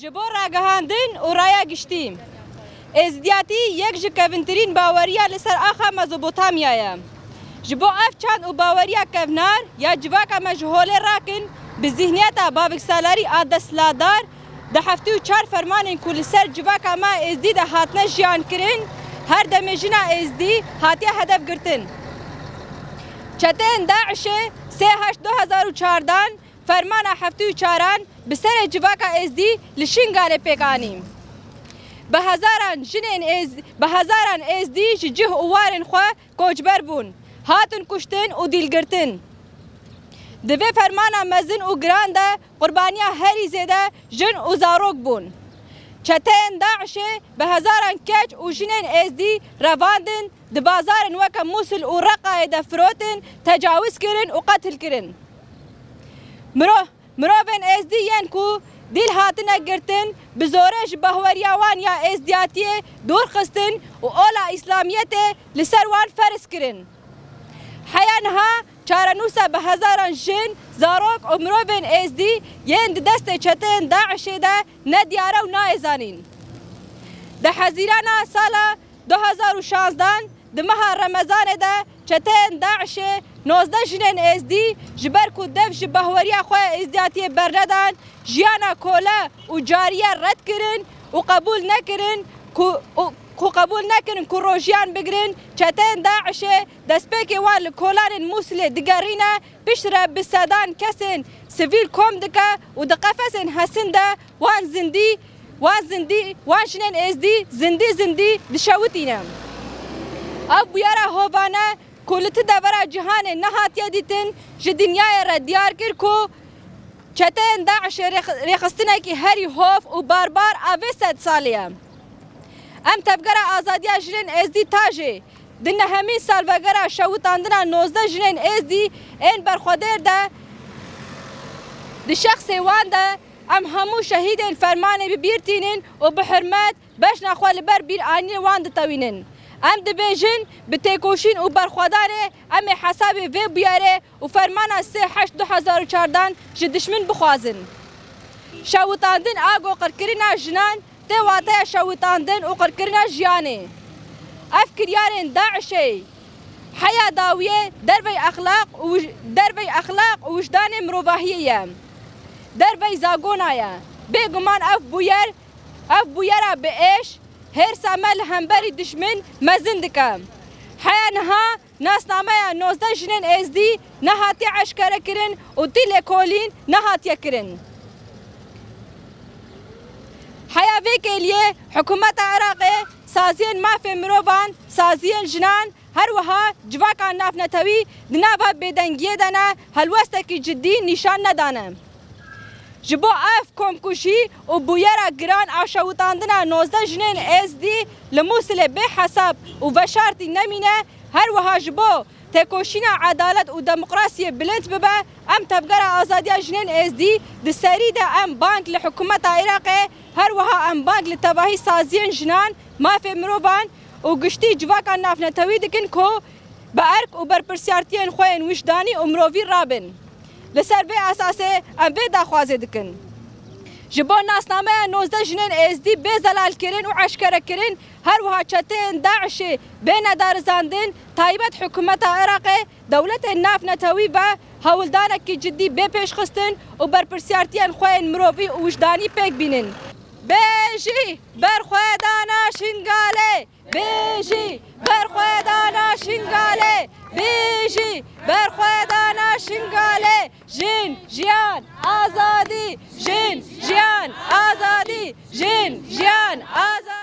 جبو راگهاندن و رایا گشتیم. ازدیاتی یک جکوینترین باوریا لسر آخا مزوبوتامیایه. جبو اف چند و باوریا کونار یا جواکا مجهول راکن به ذهنیت بابک سالاری آدسلادار ده هفته و 4 فرمان کل سر جواکا ما ازدی ده هاتنه جیان کرن هر دمجنا ازدی هاتیه هدف گرتن. چتن داعش 3/8/2014 فرمان هفته و 4 بسر جواکا ازدی لشنگال پیکانیم. به هزاران ازدی جه اوارن خواه کوچبر بون هاتن کشتن و دیلگرتن. دوی فرمان مزن و گران ده قربانیا هری زیده جن و زاروک بون. چتن داعش به هزاران کج و جنین ازدی رواندن ده بازارن وکا موسل و رقای ده فروتن تجاوز کرن و قتل کرن. مروفن ازدی ین کو دیل هاتنه گرتن بزورش بهوریاوان یا ازدیاتیه دور خستن و اولا اسلامیت لسروان فرس کرن. حیانها چارنوسا به هزاران جن زاروک و مروفن ازدی ین دست چتن داعشه ده ندیاره و نایزانین. ده حزیرانا سالا 2016 ده ماه رمضان ده چتن داعشه 19 جنین ازدی جبر کو دف جبهوریا خواه ازدیاتی برندان جیانا کولا و جاریه رد کرن و قبول نکرن کو روژیان بگرن. چتن داعشه دست پیک وان لکولان موسل دگرینه پیشتر بسادان کسن سویل کوم دکه و دقفسن حسن ده وان جنین ازدی زندی دشوتینم. او بیارا هوانه کولت دورا جهان نهاتیه دیتن جه دنیای را دیار کر کو چتن داعش ریخستنه که هری هوف و باربار آوه 100 سالیه. ام تفگره آزادیا جنین ازدی تاجه دنه همین سال وگره شوتاندنه 19 جنین ازدی این برخودر ده شخص وان ده ام همو شهیدین فرمانه ببیرتینن و بحرمت باش نخوال بر بیر آنی وان ده توینن. ام دبیجن بتکوشین و برخواداره ام حساب وی بیاره و فرمان 3/8/2014 جه دشمن بخوازن. شوتاندن آگو قرکرنا جنان تی واته شوتاندن و قرکرنا جیانه. افکریارن داعشی حیا داویه دروی اخلاق و وجدان مروباهیه. دروی زاگونایه. بگمان اف بویره به ایش هر سامل همبری دشمن مزن دکم. حیانها ناسنامه 19 جنین ازدی نهاتی عشکره کرن و تیل کولین نهاتی کرن. حیاوی که لیه حکومت عراق سازین مافی مروبان سازین جنان هر وها جواکان ناف نتوی دنابا بیدنگیه دانه هلوسته که جدی نشان ندانه. جبو اف کمکشی و بویرا گران آشوتاندنا 19 جنین ازدی لموسل به حساب و بشارتی نمینه هر وها جبو تکوشینا عدالت و دموکراسی بلند ببه ام تبگره آزادیا جنین ازدی دسری ده ام بانک لحکومت عراق هر وها ام بانک لتباهی سازین جنان مافی مروبان و گشتی جواکان ناف نتوی دکن کو با ارک و برپرسیارتین خوین وجدانی و مرووی رابن. لسر به اساسه ام به داخوازه دکن. جبو ناسنامه 19 جنین ازدی به زلال کرن و عشکره کرن هر وها چتن داعش بین دارزاندن تایبت حکومت عراق دولت ناف نتوی و هولدانه که جدی به پیش خستن و برپرسیارتین خوین مروی و وجدانی پیک بینن. بیجی برخوادانا شنگاله بیجی برخوادانا شنگاله بیجی برخوادانا شنگاله جن جیان آزادی جن جیان آزادی جن جیان آزادی